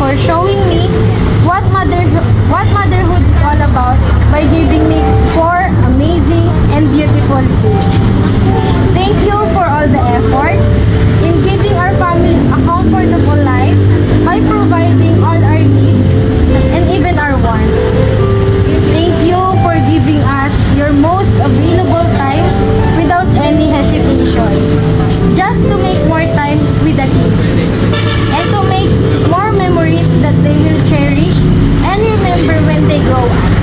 for showing me what motherhood is all about by giving me 4 amazing and beautiful kids. Thank you for all the efforts in giving our family a comfortable life by providing all our needs and even our wants. Thank you for giving us your most available time without any hesitations, just to make more time with the kids and to make more memories that they will cherish and remember when they grow up.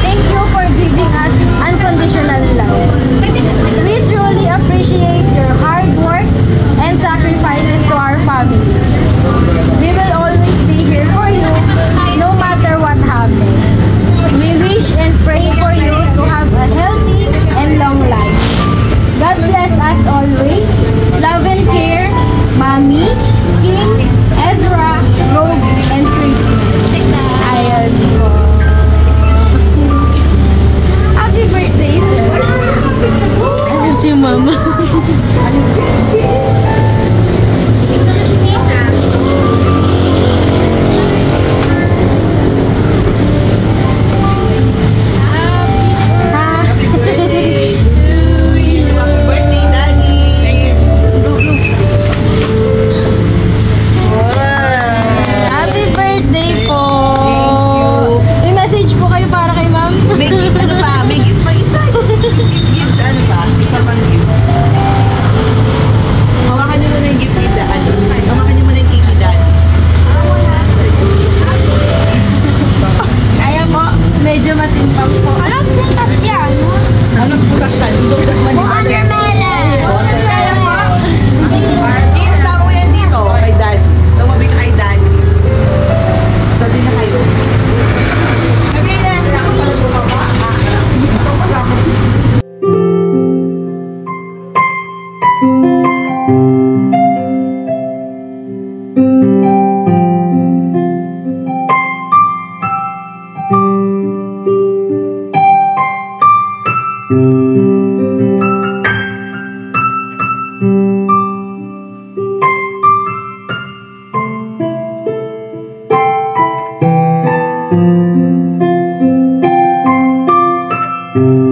Thank you for giving us unconditional love. We truly appreciate your hard work and sacrifices to our family. We will always be here for you, no matter what happens. We wish and pray for you to have a healthy and long life. God bless us always. Love and care, Mommy, King, Ezra, Rogue, and Christy. Ayan po. Happy birthday, sir. Ayan si Mama. you.